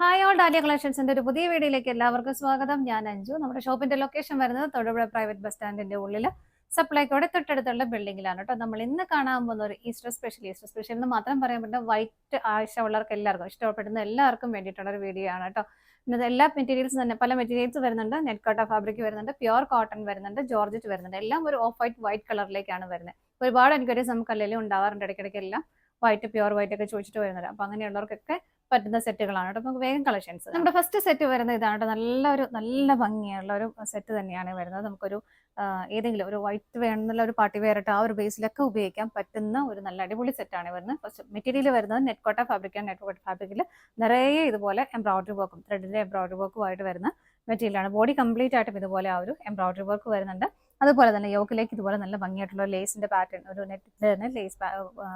Hi all dahlia കളക്ഷൻസിന്റെ ഒരു പുതിയ വീഡിയോയിലേക്ക് എല്ലാവർക്കും സ്വാഗതം. ഞാൻ അഞ്ജു. നമ്മുടെ ഷോപ്പിന്റെ ലൊക്കേഷൻ വരുന്നത് തൊടുപുഴ പ്രൈവറ്റ് ബസ് സ്റ്റാൻഡിന്റെ ഉള്ളിൽ സപ്ലൈക്കോടെ തൊട്ടടുത്തുള്ള ബിൽഡിംഗിലാണ് കേട്ടോ. നമ്മൾ ഇന്ന് കാണാൻ പോകുന്ന ഒരു ഈസ്റ്റർ സ്പെഷ്യൽ എന്ന് മാത്രം പറയാൻ പറ്റുന്ന വൈറ്റ് ആവശ്യമുള്ളവർക്ക് എല്ലാവർക്കും ഇഷ്ടപ്പെടുന്ന എല്ലാവർക്കും വേണ്ടിയിട്ടുള്ള ഒരു വീഡിയോ ആണ് കേട്ടോ. പിന്നെ എല്ലാ മെറ്റീരിയൽസും തന്നെ പല മെറ്റീരിയൽസ് വരുന്നുണ്ട്. നെറ്റ് കോട്ട ഫാബ്രിക് വരുന്നുണ്ട്, പ്യുവർ കോട്ടൺ വരുന്നുണ്ട്, ജോർജറ്റ് വരുന്നുണ്ട്. എല്ലാം ഒരു ഓഫ് വൈറ്റ് കളറിലേക്കാണ് വരുന്നത്. ഒരുപാട് എൻക്വയറീസ് നമുക്ക് അല്ലെങ്കിൽ ഉണ്ടാവാറുണ്ട് ഇടയ്ക്കിടയ്ക്ക്. എല്ലാം വൈറ്റ്, പ്യുവർ വൈറ്റ് ഒക്കെ ചോദിച്ചിട്ട് വരുന്നത്. അപ്പൊ അങ്ങനെയുള്ളവർക്കൊക്കെ പറ്റുന്ന സെറ്റുകളാണ് കേട്ടോ. നമുക്ക് വേഗം കളക്ഷൻസ്. നമ്മുടെ ഫസ്റ്റ് സെറ്റ് വരുന്നത് ഇതാണ് കേട്ടോ. നല്ല ഭംഗിയുള്ള ഒരു സെറ്റ് തന്നെയാണ് വരുന്നത്. നമുക്കൊരു ഏതെങ്കിലും ഒരു വൈറ്റ് വേണമെന്നുള്ള ഒരു പാർട്ടി വെയർ ആ ഒരു ബേസിലൊക്കെ ഉപയോഗിക്കാൻ പറ്റുന്ന ഒരു നല്ല അടിപൊളി സെറ്റാണ് വരുന്നത്. ഫസ്റ്റ് മെറ്റീരിയൽ വരുന്നത് നെറ്റ് കോട്ട ഫാബ്രിക്കാണ്. നെറ്റ് കോട്ട ഫാബ്രിക്കിൽ നിറയെ ഇതുപോലെ എംബ്രോയിഡറി വർക്കും ത്രെഡിന്റെ എംബ്രോയിഡറി വർക്കും ആയിട്ട് വരുന്ന മെറ്റീരിയലാണ്. ബോഡി കംപ്ലീറ്റ് ആയിട്ടും ഇതുപോലെ ആ ഒരു എംബ്രോയിഡറി വർക്ക് വരുന്നുണ്ട്. അതുപോലെ തന്നെ യോക്കിലേക്ക് ഇതുപോലെ നല്ല ഭംഗിയായിട്ടുള്ള ലേസിന്റെ പാറ്റേൺ, ഒരു നെറ്റിന്റെ തന്നെ ലേസ്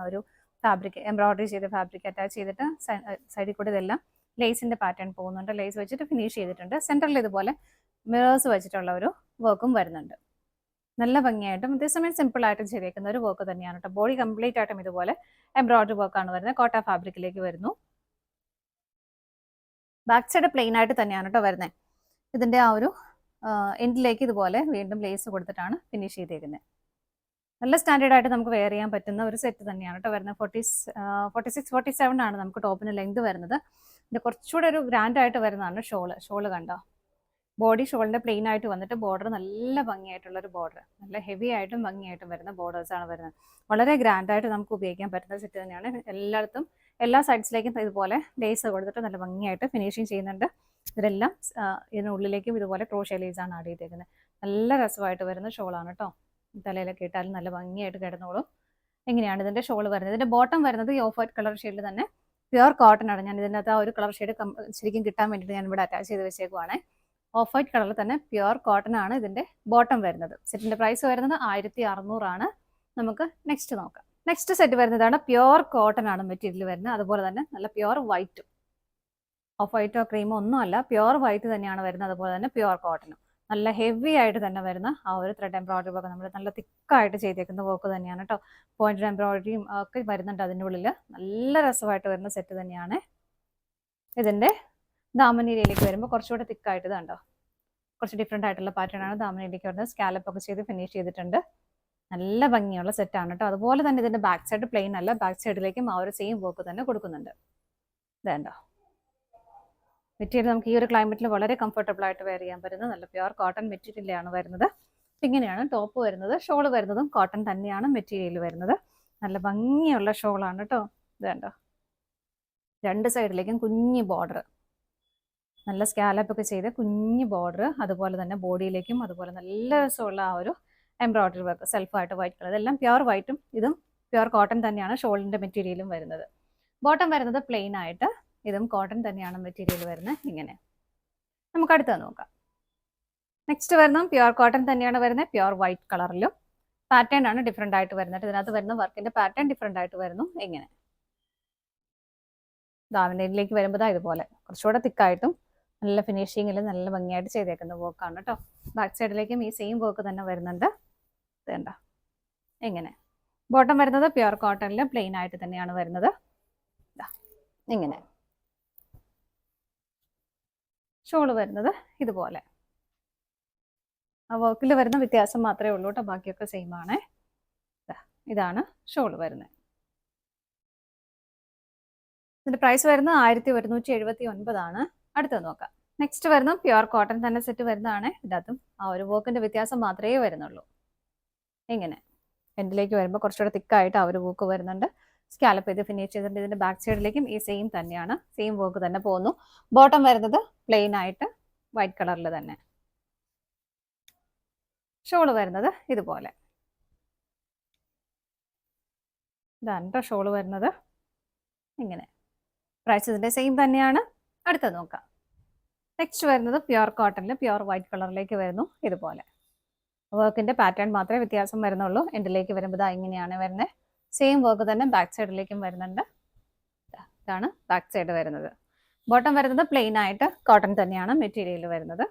ഒരു ഫാബ്രിക് എംബ്രോയിഡറി ചെയ്ത ഫാബ്രിക് അറ്റാച്ച് ചെയ്തിട്ട് സൈഡിൽ കൂടെ ഇതെല്ലാം ലേസിന്റെ പാറ്റേൺ പോകുന്നുണ്ട്. ലേസ് വെച്ചിട്ട് ഫിനിഷ് ചെയ്തിട്ടുണ്ട്. സെന്ററിൽ ഇതുപോലെ മിറേഴ്സ് വെച്ചിട്ടുള്ള ഒരു വർക്കും വരുന്നുണ്ട്. നല്ല ഭംഗിയായിട്ടും അതേസമയം സിമ്പിൾ ആയിട്ടും ചെയ്തേക്കുന്ന ഒരു വർക്ക് തന്നെയാണ് കേട്ടോ. ബോഡി കംപ്ലീറ്റ് ആയിട്ടും ഇതുപോലെ എംബ്രോയിഡറി വർക്കാണ് വരുന്നത്. കോട്ട ഫാബ്രിക്കിലേക്ക് വരുന്നു. ബാക്ക് സൈഡ് പ്ലെയിൻ ആയിട്ട് തന്നെയാണ് കേട്ടോ വരുന്നത്. ഇതിന്റെ ആ ഒരു എൻഡിലേക്ക് ഇതുപോലെ വീണ്ടും ലേസ് കൊടുത്തിട്ടാണ് ഫിനിഷ് ചെയ്തേക്കുന്നത്. നല്ല സ്റ്റാൻഡേർഡ് ആയിട്ട് നമുക്ക് വെയർ ചെയ്യാൻ പറ്റുന്ന ഒരു സെറ്റ് തന്നെയാണ് കേട്ടോ വരുന്നത്. 46-47 ആണ് നമുക്ക് ടോപ്പിന് ലെങ്ത് വരുന്നത്. ഇതിന്റെ കുറച്ചുകൂടെ ഒരു ഗ്രാൻഡ് ആയിട്ട് വരുന്നതാണ് ഷോള് കണ്ടോ. ബോഡി ഷോളിന്റെ പ്ലെയിൻ ആയിട്ട് വന്നിട്ട് ബോർഡർ നല്ല ഭംഗിയായിട്ടുള്ള ഒരു ബോർഡർ, നല്ല ഹെവി ആയിട്ടും ഭംഗിയായിട്ടും വരുന്ന ബോർഡേഴ്സ് ആണ് വരുന്നത്. വളരെ ഗ്രാൻഡ് ആയിട്ട് നമുക്ക് ഉപയോഗിക്കാൻ പറ്റുന്ന സെറ്റ് തന്നെയാണ്. എല്ലായിടത്തും എല്ലാ സൈഡ്സിലേക്കും ഇതുപോലെ ലേസ് കൊടുത്തിട്ട് നല്ല ഭംഗിയായിട്ട് ഫിനിഷിങ് ചെയ്യുന്നുണ്ട്. ഇതെല്ലാം ഇതിനുള്ളിലേക്കും ഇതുപോലെ ക്രോഷ്യ ലേസ് ആണ് ആഡ് ചെയ്തേക്കുന്നത്. നല്ല രസമായിട്ട് വരുന്ന ഷോളാണ് കേട്ടോ. തലയിലൊക്കെ ഇട്ടാലും നല്ല ഭംഗിയായിട്ട് കിടന്നോളും. എങ്ങനെയാണ് ഇതിന്റെ ഷോൾ വരുന്നത്? ഇതിന്റെ ബോട്ടം വരുന്നത് ഈ ഓഫ് വൈറ്റ് കളർ ഷെയ്ഡിൽ തന്നെ പ്യുവർ കോട്ടൺ ആണ്. ഞാൻ ഇതിനകത്ത് ആ ഒരു കളർ ഷെയ്ഡ് ശരിക്കും കിട്ടാൻ വേണ്ടിയിട്ട് ഞാൻ ഇവിടെ അറ്റാച്ച് ചെയ്ത് വെച്ചേക്കുവാണ്. ഓഫ് വൈറ്റ് കളറിൽ തന്നെ പ്യുവർ കോട്ടൺ ആണ് ഇതിന്റെ ബോട്ടം വരുന്നത്. സെറ്റിന്റെ പ്രൈസ് വരുന്നത് 1600 ആണ്. നമുക്ക് നെക്സ്റ്റ് നോക്കാം. നെക്സ്റ്റ് സെറ്റ് വരുന്നതാണ് പ്യുവർ കോട്ടൺ ആണ് മെറ്റീരിയൽ വരുന്നത്. അതുപോലെ തന്നെ നല്ല പ്യുവർ വൈറ്റും, ഓഫ് വൈറ്റോ ക്രീമോ ഒന്നും അല്ല, പ്യുവർ വൈറ്റ് തന്നെയാണ് വരുന്നത്. അതുപോലെ തന്നെ പ്യുവർ കോട്ടണും നല്ല ഹെവി ആയിട്ട് തന്നെ വരുന്ന ആ ഒരു ത്രെഡ് എംബ്രോയിഡറി വർക്ക് നമ്മൾ നല്ല തിക്കായിട്ട് ചെയ്തേക്കുന്ന വർക്ക് തന്നെയാണ് കേട്ടോ. പോയിന്റഡ് എംബ്രോയിഡറിയും ഒക്കെ വരുന്നുണ്ട് അതിൻ്റെ ഉള്ളിൽ. നല്ല രസമായിട്ട് വരുന്ന സെറ്റ് തന്നെയാണ്. ഇതിന്റെ ദാമനേരിയയിലേക്ക് വരുമ്പോൾ കുറച്ചുകൂടെ തിക്കായിട്ട് കണ്ടോ, കുറച്ച് ഡിഫറെന്റ് ആയിട്ടുള്ള പാറ്റേൺ ആണ് ദാമനേരിയക്ക് വരുന്നത്. സ്കാലപ്പ് ഒക്കെ ചെയ്ത് ഫിനിഷ് ചെയ്തിട്ടുണ്ട്. നല്ല ഭംഗിയുള്ള സെറ്റാണ് കേട്ടോ. അതുപോലെ തന്നെ ഇതിന്റെ ബാക്ക് സൈഡ് പ്ലെയിൻ അല്ല, ബാക്ക് സൈഡിലേക്കും ആ ഒരു സെയിം വർക്ക് തന്നെ കൊടുക്കുന്നുണ്ട്. ഇതുണ്ടോ, മെറ്റീരിയൽ നമുക്ക് ഈ ഒരു ക്ലൈമറ്റിൽ വളരെ കംഫർട്ടബിൾ ആയിട്ട് വെയർ ചെയ്യാൻ പറ്റുന്ന നല്ല പ്യുവർ കോട്ടൺ മെറ്റീരിയലാണ് വരുന്നത്. ഇങ്ങനെയാണ് ടോപ്പ് വരുന്നത്. ഷോൾ വരുന്നതും കോട്ടൺ തന്നെയാണ് മെറ്റീരിയൽ വരുന്നത്. നല്ല ഭംഗിയുള്ള ഷോളാണ് കേട്ടോ. ഇത് കണ്ടോ, രണ്ട് സൈഡിലേക്കും കുഞ്ഞു ബോർഡർ, നല്ല സ്കാലപ്പ് ഒക്കെ ചെയ്ത് കുഞ്ഞു ബോർഡർ. അതുപോലെ തന്നെ ബോഡിയിലേക്കും അതുപോലെ നല്ല രസമുള്ള ആ ഒരു എംബ്രോയിഡറി വർക്ക് സെൽഫായിട്ട് വൈറ്റ് കളർ. ഇതെല്ലാം പ്യുവർ വൈറ്റും ഇതും പ്യുവർ കോട്ടൺ തന്നെയാണ് ഷോളിന്റെ മെറ്റീരിയലും വരുന്നത്. ബോട്ടം വരുന്നത് പ്ലെയിൻ ആയിട്ട്, ഇതും കോട്ടൺ തന്നെയാണ് മെറ്റീരിയൽ വരുന്നത്. ഇങ്ങനെ നമുക്ക് അടുത്ത് നോക്കാം. നെക്സ്റ്റ് വരുന്നത് പ്യുവർ കോട്ടൺ തന്നെയാണ് വരുന്നത്. പ്യുവർ വൈറ്റ് കളറിലും പാറ്റേൺ ആണ് ഡിഫറെന്റ് ആയിട്ട് വരുന്നത്. ഇതിനകത്ത് വരുന്ന വർക്കിന്റെ പാറ്റേൺ ഡിഫറെന്റ് ആയിട്ട് വരുന്നു. ഇങ്ങനെ ദാവനയിലേക്ക് വരുമ്പോൾ ഇതുപോലെ കുറച്ചുകൂടെ തിക്കായിട്ടും നല്ല ഫിനിഷിങ്ങിൽ നല്ല ഭംഗിയായിട്ട് ചെയ്തേക്കുന്ന വർക്കാണ് കേട്ടോ. ബാക്ക് സൈഡിലേക്കും ഈ സെയിം വർക്ക് തന്നെ വരുന്നുണ്ട്. വേണ്ട ഇങ്ങനെ ബോട്ടം വരുന്നത് പ്യുവർ കോട്ടണിൽ പ്ലെയിൻ ആയിട്ട് തന്നെയാണ് വരുന്നത്. ഇങ്ങനെ ഷോള് വരുന്നത് ഇതുപോലെ. ആ വർക്കിൽ വരുന്ന വ്യത്യാസം മാത്രമേ ഉള്ളൂ കേട്ടോ, ബാക്കിയൊക്കെ സെയിം ആണ്. ഇതാണ് ഷോള് വരുന്നത്. ഇതിന്റെ പ്രൈസ് വരുന്നത് 1179 ആണ്. അടുത്തത് നോക്കാം. നെക്സ്റ്റ് വരുന്നത് പ്യുവർ കോട്ടൺ തന്നെ സെറ്റ് വരുന്നതാണ്. ഇതിനകത്തും ആ ഒരു വർക്കിന്റെ വ്യത്യാസം മാത്രമേ വരുന്നുള്ളൂ. ഇങ്ങനെ എൻഡിലേക്ക് വരുമ്പോൾ കുറച്ചുകൂടെ തിക്കായിട്ട് ആ ഒരു വർക്ക് വരുന്നുണ്ട്. സ്കാലപ്പ് ചെയ്ത് ഫിനിഷ് ചെയ്തിട്ടുണ്ട്. ഇതിന്റെ ബാക്ക് സൈഡിലേക്കും ഈ സെയിം തന്നെയാണ്, സെയിം വർക്ക് തന്നെ പോകുന്നു. ബോട്ടം വരുന്നത് പ്ലെയിൻ ആയിട്ട് വൈറ്റ് കളറിൽ തന്നെ. ഷോള് വരുന്നത് ഇതുപോലെ. ഇതാണ് ഷോള് വരുന്നത്. ഇങ്ങനെ പ്രൈസ് ഇതിന്റെ സെയിം തന്നെയാണ്. അടുത്തത് നോക്കാം. നെക്സ്റ്റ് വരുന്നത് പ്യുവർ കോട്ടണിൽ പ്യുവർ വൈറ്റ് കളറിലേക്ക് വരുന്നു. ഇതുപോലെ വർക്കിന്റെ പാറ്റേൺ മാത്രമേ വ്യത്യാസം വരുന്നുള്ളൂ. എൻഡിലേക്ക് വരുമ്പോൾ ഇങ്ങനെയാണ് വരുന്നത്. സെയിം വർക്ക് തന്നെ ബാക്ക് സൈഡിലേക്കും വരുന്നുണ്ട്. ഇതാണ് ബാക്ക് സൈഡ് വരുന്നത്. ബോട്ടം വരുന്നത് പ്ലെയിൻ ആയിട്ട് കോട്ടൺ തന്നെയാണ് മെറ്റീരിയൽ വരുന്നത്.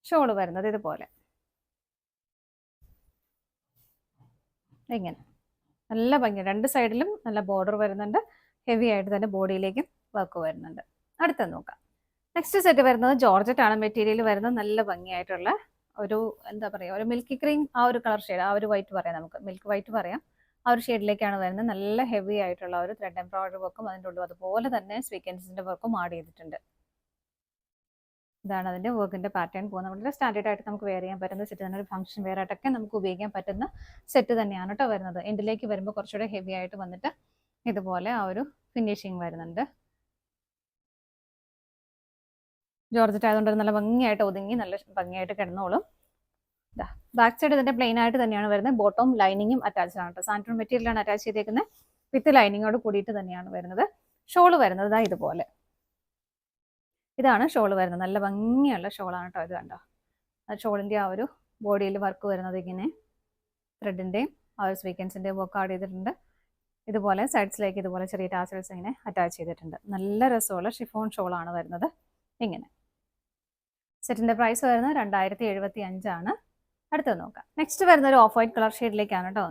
ഷോള് വരുന്നത് ഇതുപോലെ. ഇങ്ങനെ നല്ല ഭംഗി, രണ്ട് സൈഡിലും നല്ല ബോർഡർ വരുന്നുണ്ട്. ഹെവി ആയിട്ട് തന്നെ ബോഡിയിലേക്ക് വർക്ക് വരുന്നുണ്ട്. അടുത്തത് നോക്കാം. നെക്സ്റ്റ് സെറ്റ് വരുന്നത് ജോർജറ്റ് ആണ്. മെറ്റീരിയൽ വരുന്നത് നല്ല ഭംഗിയായിട്ടുള്ള ഒരു എന്താ പറയുക, ഒരു മിൽക്കി ക്രീം ആ ഒരു കളർ ഷെയ്ഡ്, ആ ഒരു വൈറ്റ് പറയാം, നമുക്ക് മിൽക്ക് വൈറ്റ് പറയാം. ആ ഒരു ഷെയ്ഡിലേക്കാണ് വരുന്നത്. നല്ല ഹെവി ആയിട്ടുള്ള ഒരു ത്രെഡ് എംബ്രോയിഡറി വർക്കും അതിൻ്റെ ഉള്ളിൽ അതുപോലെ തന്നെ സ്വീക്വൻസിന്റെ വർക്കും ആഡ് ചെയ്തിട്ടുണ്ട്. ഇതാണ് അതിന്റെ വർക്കിന്റെ പാറ്റേൺ പോകുന്നത്. വളരെ സ്റ്റാൻഡേർഡ് ആയിട്ട് നമുക്ക് വെയർ ചെയ്യാൻ പറ്റുന്ന സെറ്റ് തന്നെ. ഒരു ഫംഗ്ഷൻ വെയർ ആയിട്ടൊക്കെ നമുക്ക് ഉപയോഗിക്കാൻ പറ്റുന്ന സെറ്റ് തന്നെയാണ് കേട്ടോ വരുന്നത്. എൻഡിലേക്ക് വരുമ്പോൾ കുറച്ചുകൂടെ ഹെവി ആയിട്ട് വന്നിട്ട് ഇതുപോലെ ആ ഒരു ഫിനിഷിങ് വരുന്നുണ്ട്. ജോർജറ്റ് ആയതുകൊണ്ട് നല്ല ഭംഗിയായിട്ട് ഒതുങ്ങി നല്ല ഭംഗിയായിട്ട് കിടന്നോളും. ബാക്ക് സൈഡ് ഇതിന്റെ പ്ലെയിൻ ആയിട്ട് തന്നെയാണ് വരുന്നത്. ബോട്ടം ലൈനിങ്ങും അറ്റാച്ച്ഡ് ആണ് കേട്ടോ. സാനിറ്ററി മെറ്റീരിയലാണ് അറ്റാച്ച് ചെയ്തേക്കുന്നത്. വിത്ത് ലൈനിങ്ങോട് കൂടിയിട്ട് തന്നെയാണ് വരുന്നത്. ഷോള് വരുന്നത് ഇതുപോലെ. ഇതാണ് ഷോള് വരുന്നത്. നല്ല ഭംഗിയുള്ള ഷോളാണ് കേട്ടോ. ഇത് കണ്ടോ, ആ ഷോളിന്റെ ആ ഒരു ബോഡിയിൽ വർക്ക് വരുന്നത് ഇങ്ങനെ ത്രെഡിന്റെയും ആ ഒരു സ്വീക്വൻസിന്റെയും വർക്ക് ആഡ് ചെയ്തിട്ടുണ്ട്. ഇതുപോലെ സൈഡ്സിലേക്ക് ഇതുപോലെ ചെറിയ ടാസൽസ് ഇങ്ങനെ അറ്റാച്ച് ചെയ്തിട്ടുണ്ട്. നല്ല രസമുള്ള ഷിഫോൺ ഷോളാണ് വരുന്നത്. ഇങ്ങനെ സെറ്റിന്റെ പ്രൈസ് വരുന്നത് 2075 ആണ്. അടുത്തത് നോക്കാം. നെക്സ്റ്റ് വരുന്നത് ഒരു ഓഫ് വൈറ്റ് കളർ ഷെയ്ഡിലേക്കാണ് കേട്ടോ.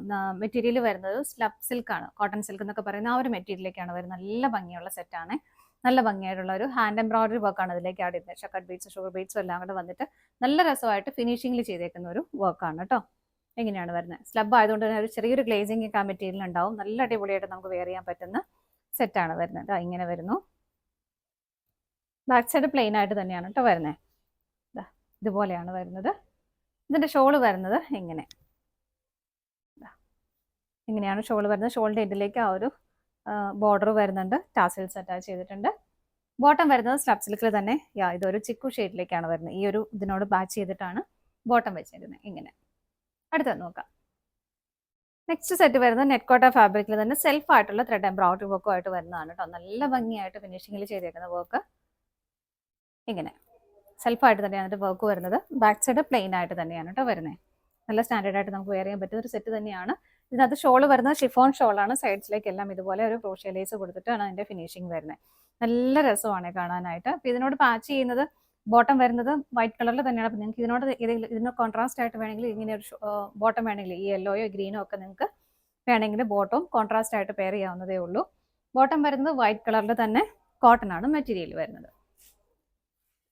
മെറ്റീരിയൽ വരുന്നത് സ്ലബ് സിൽക്ക് ആണ്. കോട്ടൺ സിൽക്ക് എന്നൊക്കെ പറയുന്ന ആ ഒരു മെറ്റീരിയലിലേക്കാണ് വരുന്നത്. നല്ല ഭംഗിയുള്ള സെറ്റാണ്. നല്ല ഭംഗിയായിട്ടുള്ള ഒരു ഹാൻഡ് എംബ്രോയിഡറി വർക്കാണ് ഇതിലേക്ക് ആഡ് ചെയ്തത്. ഷക്കട്ട് ബീഡ്സ്, ഷുഗർ ബീഡ്സും എല്ലാം കൂടെ വന്നിട്ട് നല്ല രസമായിട്ട് ഫിനിഷിംഗിൽ ചെയ്തേക്കുന്ന ഒരു വർക്കാണ് കേട്ടോ. എങ്ങനെയാണ് വരുന്നത്? സ്ലബ് ആയതുകൊണ്ട് തന്നെ ഒരു ചെറിയൊരു ഗ്ലേസിംഗ് ഒക്കെ ആ മെറ്റീരിയൽ ഉണ്ടാവും. നല്ല അടിപൊളിയായിട്ട് നമുക്ക് വെയർ ചെയ്യാൻ പറ്റുന്ന സെറ്റാണ് വരുന്നത്. ഇങ്ങനെ വരുന്നു. ബാക്ക് സൈഡ് പ്ലെയിൻ ആയിട്ട് തന്നെയാണ് കേട്ടോ വരുന്നത്. ഇതുപോലെയാണ് വരുന്നത്. ഇതിന്റെ ഷോള് വരുന്നത് ഇങ്ങനെയാണ് ഷോള് വരുന്നത്. ഷോളിന്റെ എൻഡിലേക്ക് ആ ഒരു ബോർഡർ വരുന്നുണ്ട്. ടാസിൽസ് അറ്റാച്ച് ചെയ്തിട്ടുണ്ട്. ബോട്ടം വരുന്നത് സ്ലബ് സിൽക്കിൽ തന്നെ ഇതൊരു ചിക്കു ഷെയ്ഡിലേക്കാണ് വരുന്നത്. ഈ ഒരു ഇതിനോട് മാച്ച് ചെയ്തിട്ടാണ് ബോട്ടം വെച്ചിരുന്നത്. ഇങ്ങനെ അടുത്തത് നോക്കാം. നെക്സ്റ്റ് സെറ്റ് വരുന്നത് നെറ്റ് കോട്ട ഫാബ്രിക്കിൽ തന്നെ സെൽഫ് ആയിട്ടുള്ള ത്രെഡ് എംബ്രോയിഡറി വർക്കും ആയിട്ട് വരുന്നതാണ് കേട്ടോ. നല്ല ഭംഗിയായിട്ട് ഫിനിഷിംഗിൽ ചെയ്തേക്കുന്ന വർക്ക്. ഇങ്ങനെ സെൽഫായിട്ട് തന്നെയാണ് അതിന്റെ വർക്ക് വരുന്നത്. ബാക്ക് സൈഡ് പ്ലെയിൻ ആയിട്ട് തന്നെയാണ് കേട്ടോ വരുന്നത്. നല്ല സ്റ്റാൻഡേർഡ് ആയിട്ട് നമുക്ക് വെയർ ചെയ്യാൻ പറ്റുന്ന ഒരു സെറ്റ് തന്നെയാണ്. ഇതിനകത്ത് ഷോള് വരുന്നത് ഷിഫോൺ ഷോളാണ്. സൈഡ്സിലേക്ക് എല്ലാം ഇതുപോലെ ഒരു ക്രോഷ്യ ലേസ് കൊടുത്തിട്ടാണ് അതിന്റെ ഫിനിഷിംഗ് വരുന്നത്. നല്ല രസമാണ് കാണാനായിട്ട്. അപ്പോൾ ഇതിനോട് പാച്ച് ചെയ്യുന്നത് ബോട്ടം വരുന്നത് വൈറ്റ് കളറിൽ തന്നെയാണ്. അപ്പോൾ നിങ്ങൾക്ക് ഇതിന് കോൺട്രാസ്റ്റ് ആയിട്ട് വേണമെങ്കിൽ ഇങ്ങനെ ഒരു ബോട്ടം വേണമെങ്കിൽ ഈ യെല്ലോയോ ഗ്രീനോ ഒക്കെ നിങ്ങൾക്ക് വേണമെങ്കിൽ ബോട്ടം കോൺട്രാസ്റ്റ് ആയിട്ട് പെയർ ചെയ്യാവുന്നതേ ഉള്ളൂ. ബോട്ടം വരുന്നത് വൈറ്റ് കളറിൽ തന്നെ കോട്ടൺ ആണ് മെറ്റീരിയൽ വരുന്നത്.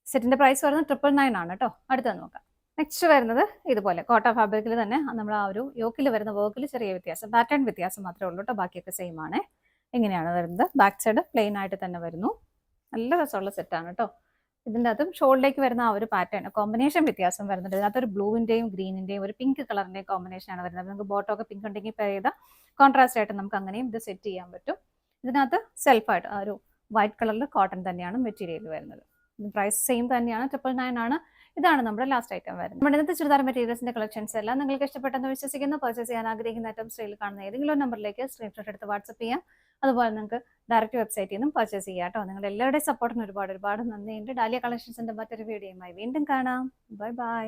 സെറ്റിന്റെ പ്രൈസ് വരുന്നത് 999 ആണ് കേട്ടോ. അടുത്തത് നോക്കാം. നെക്സ്റ്റ് വരുന്നത് ഇതുപോലെ കോട്ട ഫാബ്രിക്കിൽ തന്നെ നമ്മൾ ആ ഒരു യോക്കിൽ വരുന്ന വർക്കിൽ ചെറിയ വ്യത്യാസം, പാറ്റേൺ വ്യത്യാസം മാത്രമേ ഉള്ളൂ കേട്ടോ. ബാക്കിയൊക്കെ സെയിം ആണ്. ഇങ്ങനെയാണ് വരുന്നത്. ബാക്ക് സൈഡ് പ്ലെയിൻ ആയിട്ട് തന്നെ വരുന്നു. നല്ല രസമുള്ള സെറ്റാണ് കേട്ടോ. ഇതിൻ്റെ അകത്തും ഷോളിലേക്ക് വരുന്ന ആ ഒരു പാറ്റേൺ കോമ്പിനേഷൻ വ്യത്യാസം വരുന്നുണ്ട്. ഇതിനകത്ത് ഒരു ബ്ലൂവിന്റെയും ഗ്രീനിന്റെയും ഒരു പിങ്ക് കളറിന്റെയും കോമ്പിനേഷൻ ആണ് വരുന്നത്. നമുക്ക് ബോട്ടം ഒക്കെ പിങ്ക് ഉണ്ടെങ്കിൽ പെയർ ചെയ്ത കോൺട്രാസ്റ്റ് ആയിട്ട് നമുക്ക് അങ്ങനെയും ഇത് സെറ്റ് ചെയ്യാൻ പറ്റും. ഇതിനകത്ത് സെൽഫായിട്ട് ആ ഒരു വൈറ്റ് കളറിൽ കോട്ടൺ തന്നെയാണ് മെറ്റീരിയൽ വരുന്നത്. പ്രൈസ് സെയിം തന്നെയാണ്. 999 ആണ്. ഇതാണ് നമ്മുടെ ലാസ്റ്റ് ഐറ്റം വരുന്നത്. നമ്മുടെ ഇന്നത്തെ ചുരിദാർ മെറ്റീരിയൽസിന്റെ കളക്ഷൻസ് എല്ലാം നിങ്ങൾക്ക് ഇഷ്ടപ്പെട്ടെന്ന് വിശ്വസിക്കുന്നു. പർച്ചേസ് ചെയ്യാൻ ആഗ്രഹിക്കുന്ന ഐറ്റം സ്ക്രീനിൽ കാണുന്ന ഏതെങ്കിലും നമ്പറിലേക്ക് സ്ക്രീൻഷോട്ട് എടുത്ത് വാട്സ്ആപ്പ് ചെയ്യാം. അതുപോലെ നിങ്ങൾക്ക് ഡയറക്റ്റ് വെബ്സൈറ്റിൽ നിന്നും പർച്ചേസ് ചെയ്യാം കേട്ടോ. നിങ്ങൾ എല്ലാവരുടെയും സപ്പോർട്ടിന് ഒരുപാട് നന്ദിയുണ്ട്. ഡാലിയ കളക്ഷൻസിന്റെ മറ്റൊരു വീഡിയോയുമായി വീണ്ടും കാണാം. Bye bye.